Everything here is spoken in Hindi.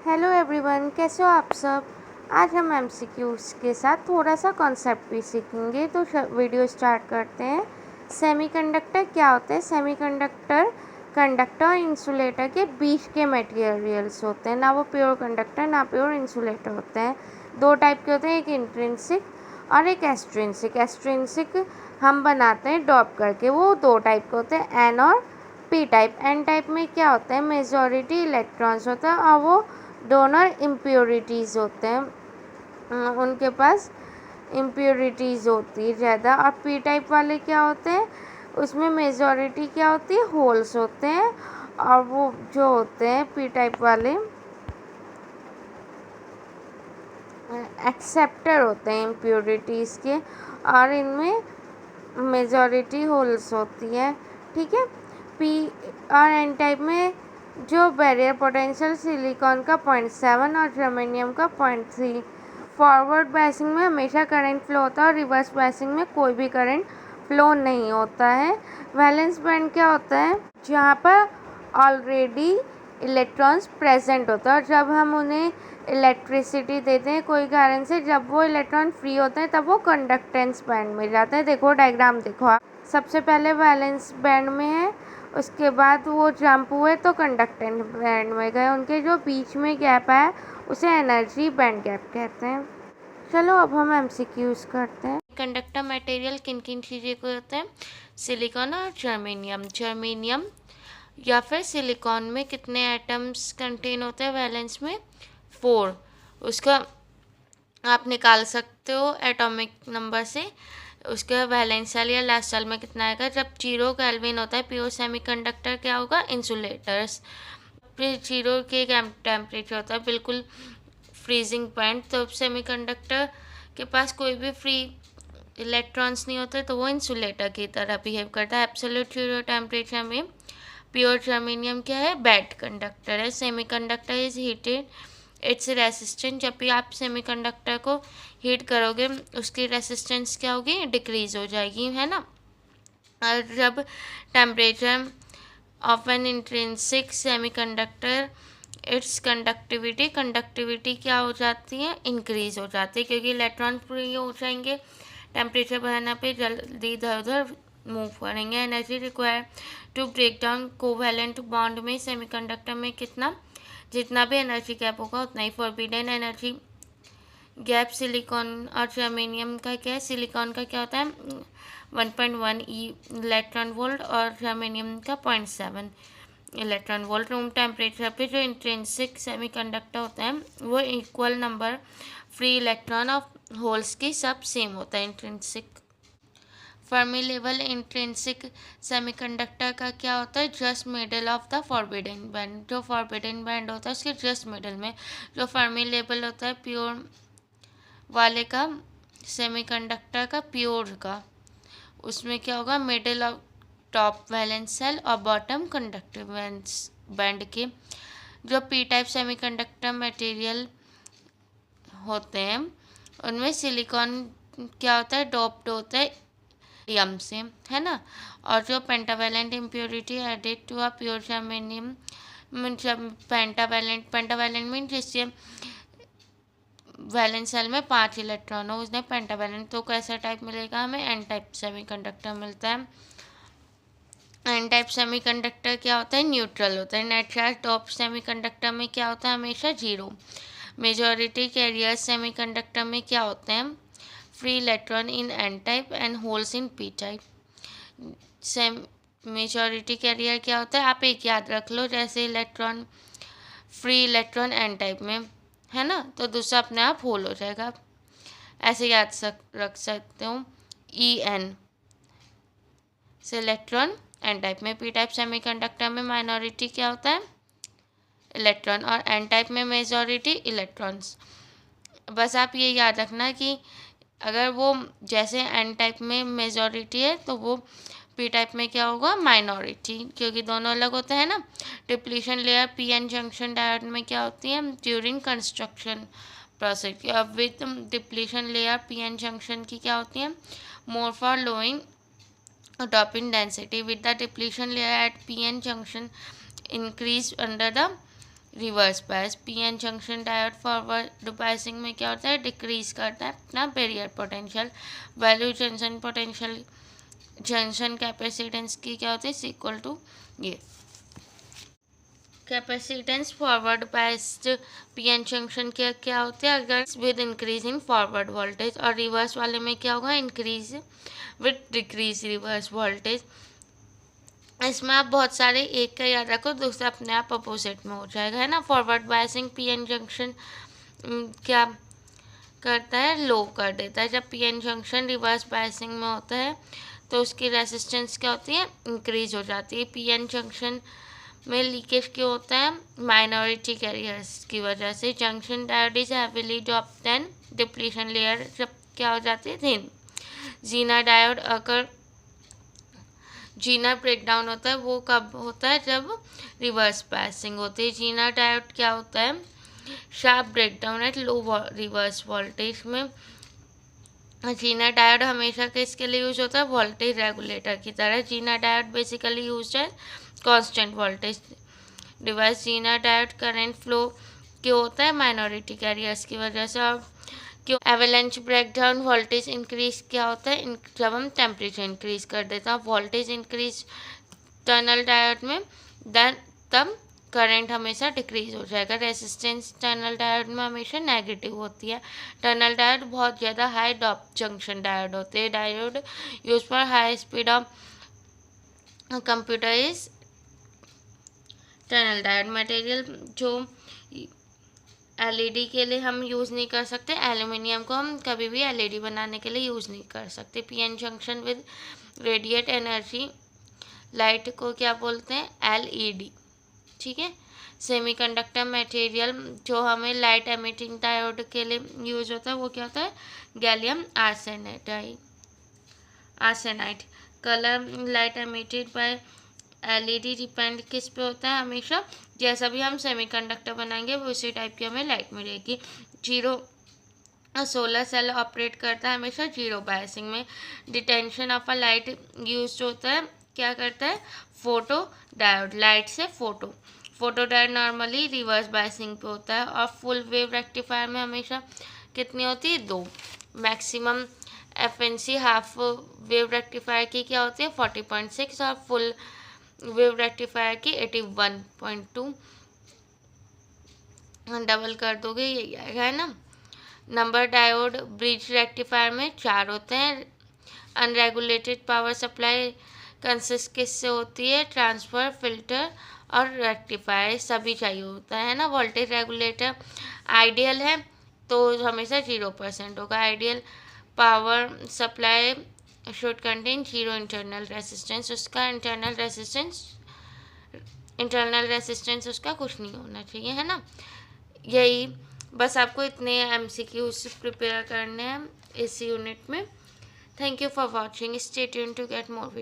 हेलो एवरीवन, कैसे हो आप सब। आज हम एमसीक्यूज़ के साथ थोड़ा सा कॉन्सेप्ट भी सीखेंगे। तो वीडियो स्टार्ट करते हैं। सेमीकंडक्टर क्या होता है। सेमीकंडक्टर कंडक्टर और इंसुलेटर के बीच के मटेरियल्स होते हैं। ना वो प्योर कंडक्टर ना प्योर इंसुलेटर होते हैं। दो टाइप के होते हैं, एक इंट्रिंसिक और एक एक्सट्रिंसिक। एक्सट्रिंसिक हम बनाते हैं डॉप करके। वो दो टाइप के होते हैं, एन और पी टाइप। एन टाइप में क्या होता है, मेजॉरिटी इलेक्ट्रॉन्स होता है और वो डोनर इम्प्योरिटीज़ होते हैं, उनके पास इम्प्योरिटीज़ होती है ज़्यादा। और पी टाइप वाले क्या होते हैं, उसमें मेजॉरिटी क्या होती है, होल्स होते हैं। और वो जो होते हैं पी टाइप वाले एक्सेप्टर होते हैं इम्प्योरिटीज़ के, और इनमें मेजॉरिटी होल्स होती है। ठीक है। पी और एन टाइप में जो बैरियर पोटेंशियल सिलिकॉन का 0.7 और जर्मेनियम का 0.3। फॉरवर्ड बायसिंग में हमेशा करंट फ्लो होता है और रिवर्स बायसिंग में कोई भी करंट फ्लो नहीं होता है। वैलेंस बैंड क्या होता है, जहाँ पर ऑलरेडी इलेक्ट्रॉन्स प्रेजेंट होता है और जब हम उन्हें इलेक्ट्रिसिटी देते हैं कोई कारण से, जब वो इलेक्ट्रॉन फ्री होते हैं तब वो कंडक्टेंस बैंड में जाते हैं। देखो डायग्राम देखो आप। सबसे पहले वैलेंस बैंड में है, उसके बाद वो जंप हुए तो कंडक्टेंस बैंड में गए। उनके जो बीच में गैप है उसे एनर्जी बैंड गैप कहते हैं। चलो अब हम एमसीक्यूज करते हैं। कंडक्टर मटेरियल किन किन चीज़ें को होते हैं, सिलिकॉन और जर्मेनियम। जर्मेनियम या फिर सिलिकॉन में कितने एटम्स कंटेन होते हैं वैलेंस में, 4। उसका आप निकाल सकते हो एटॉमिक नंबर से। उसका वैलेंस सेल या लास्ट सेल में कितना आएगा। जब 0 केल्विन होता है प्योर सेमीकंडक्टर क्या होगा, इंसुलेटर्स। फिर 0 के टेम्परेचर होता है बिल्कुल फ्रीजिंग पॉइंट, तो सेमीकंडक्टर के पास कोई भी फ्री इलेक्ट्रॉन्स नहीं होते तो वो इंसुलेटर की तरह बिहेव करता है। एब्सोल्यूट 0 टेम्परेचर में प्योर जर्मेनियम क्या है, बैड कंडक्टर है। Semiconductor is heated, it's resistant. जब भी आप सेमीकंडक्टर को हीट करोगे उसकी रेसिस्टेंस क्या होगी, डिक्रीज हो जाएगी, है ना। और जब temperature of N intrinsic semiconductor, it's conductivity क्या हो जाती है, इंक्रीज हो जाती है, क्योंकि इलेक्ट्रॉन फ्री हो जाएंगे। टेम्परेचर बढ़ाने पे जल्दी इधर उधर मूव करेंगे। Energy require to break down covalent bond में सेमीकंडक्टर में कितना, जितना भी एनर्जी गैप होगा उतना ही। फॉरबिडन एनर्जी गैप सिलिकॉन और जर्मेनियम का क्या है, सिलिकॉन का क्या होता है 1.1 इलेक्ट्रॉन वोल्ट और जर्मेनियम का 0.7 इलेक्ट्रॉन वोल्ट। रूम टेम्परेचर पे जो इंट्रिंसिक सेमीकंडक्टर होता है वो equal number free electron of holes की सब सेम होता है intrinsic. Fermi level intrinsic semiconductor का क्या होता है, just middle of the forbidden band. जो फॉरबिडन बैंड होता है उसके जस्ट मिडल में। जो फर्मी लेवल होता है प्योर वाले का, सेमीकंडक्टर का प्योर का, उसमें क्या होगा, middle of top valence shell और बॉटम कंडक्टिव बैंड के। जो पी टाइप सेमीकंडक्टर मटेरियल होते हैं उनमें सिलिकॉन क्या होता है, डोप्ड होता है यम से, है ना। और जो pentavalent impurity added to a pure germanium, जब पेंटावैलेंट मीन जिससे वैलेंस सेल में 5 इलेक्ट्रॉन हो उसने पेंटावैलेंट, तो कैसा टाइप मिलेगा हमें, एन टाइप सेमीकंडक्टर मिलता है। एन टाइप सेमीकंडक्टर क्या होता है, न्यूट्रल होता है। नेट चार्ज टॉप सेमीकंडक्टर में क्या होता है, हमेशा 0। मेजॉरिटी कैरियर सेमीकंडक्टर में क्या होते हैं, free electron in n type and holes in p type. Same majority carrier क्या होता है, आप एक याद रख लो, जैसे electron free electron n type में है ना, तो दूसरा अपने आप होल हो जाएगा। ऐसे याद रख सकते हो, ई एन से इलेक्ट्रॉन एन टाइप में। पी टाइप सेमीकंडक्टर में माइनॉरिटी क्या होता है, इलेक्ट्रॉन, और एन टाइप में मेजॉरिटी इलेक्ट्रॉन्स। बस आप ये याद रखना कि अगर वो जैसे एन टाइप में मेजॉरिटी है तो वो पी टाइप में क्या होगा, माइनॉरिटी, क्योंकि दोनों अलग होते हैं ना। Depletion layer P N junction diode में क्या होती है, ड्यूरिंग कंस्ट्रक्शन प्रोसेस। अब with depletion layer P N junction की क्या होती है, more for lowing drop in density with the depletion layer at PN junction increase under the reverse bias. PN junction diode forward biasing में क्या होता है, डिक्रीज करता है अपना barrier potential. Value junction potential junction capacitance की क्या होती है, इक्वल टू ये capacitance forward biased PN junction के क्या होते हैं, अगर with increase in forward voltage, और रिवर्स वाले में क्या होगा, increase with decrease reverse voltage. इसमें आप बहुत सारे एक का याद रखो, दूसरा अपने आप अपोजिट में हो जाएगा, है ना। फॉरवर्ड बायसिंग पीएन जंक्शन क्या करता है, लो कर देता है। जब पीएन जंक्शन रिवर्स बायसिंग में होता है तो उसकी रेसिस्टेंस क्या होती है, इंक्रीज हो जाती है। पीएन जंक्शन में लीकेज क्यों होता है, माइनॉरिटी कैरियर्स की वजह से। Junction diode is heavily doped and depletion layer जब क्या हो जाती है, थिन। जीना डायोड अगर जीना ब्रेकडाउन होता है वो कब होता है, जब रिवर्स बायसिंग होती है। जीना डायोड क्या होता है, sharp breakdown at low reverse voltage में। जीना डायोड हमेशा किसके लिए यूज होता है, वोल्टेज रेगुलेटर की तरह। जीना डायोड बेसिकली यूज है constant voltage device. Zener diode current flow क्यों होता है, माइनॉरिटी कैरियर्स की वजह से। और क्यों एवलांच ब्रेकडाउन वोल्टेज इंक्रीज क्या होता है, जब हम टेम्परेचर इंक्रीज कर देते हैं। वोल्टेज इंक्रीज टनल डायोड में, देन तब करंट हमेशा डिक्रीज हो जाएगा। रेजिस्टेंस टनल डायोड में हमेशा नेगेटिव होती है। टनल डायोड बहुत ज़्यादा हाई डॉप जंक्शन डायोड होते हैं। Diode use for high speed of computer is tunnel diode. Material जो एलईडी के लिए हम यूज़ नहीं कर सकते, एल्यूमिनियम को हम कभी भी एलईडी बनाने के लिए यूज़ नहीं कर सकते। PN junction with radiate energy light को क्या बोलते हैं, एलईडी, ठीक है। सेमीकंडक्टर मटेरियल जो हमें लाइट एमिटिंग डायोड के लिए यूज होता है वो क्या होता है, gallium arsenide. Colour light emitted by LED depend किस पे होता है, हमेशा जैसा भी हम सेमीकंडक्टर बनाएंगे वो उसी टाइप की हमें लाइट मिलेगी। जीरो सोलर सेल ऑपरेट करता है हमेशा जीरो बायसिंग में। Detention of a light use होता है, क्या करता है, फोटो डायोड, लाइट से photo diode normally reverse biasing पे होता है। और फुल वेव रेक्टिफायर में हमेशा कितनी होती है, 2। Maximum FNC half wave rectifier की क्या होती है, 40.6, और फुल वेव रेक्टिफायर की 81.2। डबल कर दोगे यही आएगा, है ना। नंबर डायोड ब्रिज रेक्टिफायर में 4 होते हैं। अनरेगुलेटेड पावर सप्लाई कंसिस्ट किससे होती है, ट्रांसफर, फिल्टर और रेक्टिफायर, सभी चाहिए होता है ना। वोल्टेज रेगुलेटर आइडियल है तो हमेशा 0% होगा। Ideal power supply should contain 0 internal resistance, उसका इंटरनल रेसिस्टेंस उसका कुछ नहीं होना चाहिए, है ना। यही बस आपको इतने एमसीक्यूज प्रिपेयर करने हैं इस यूनिट में। Thank you for watching, stay tuned to get more.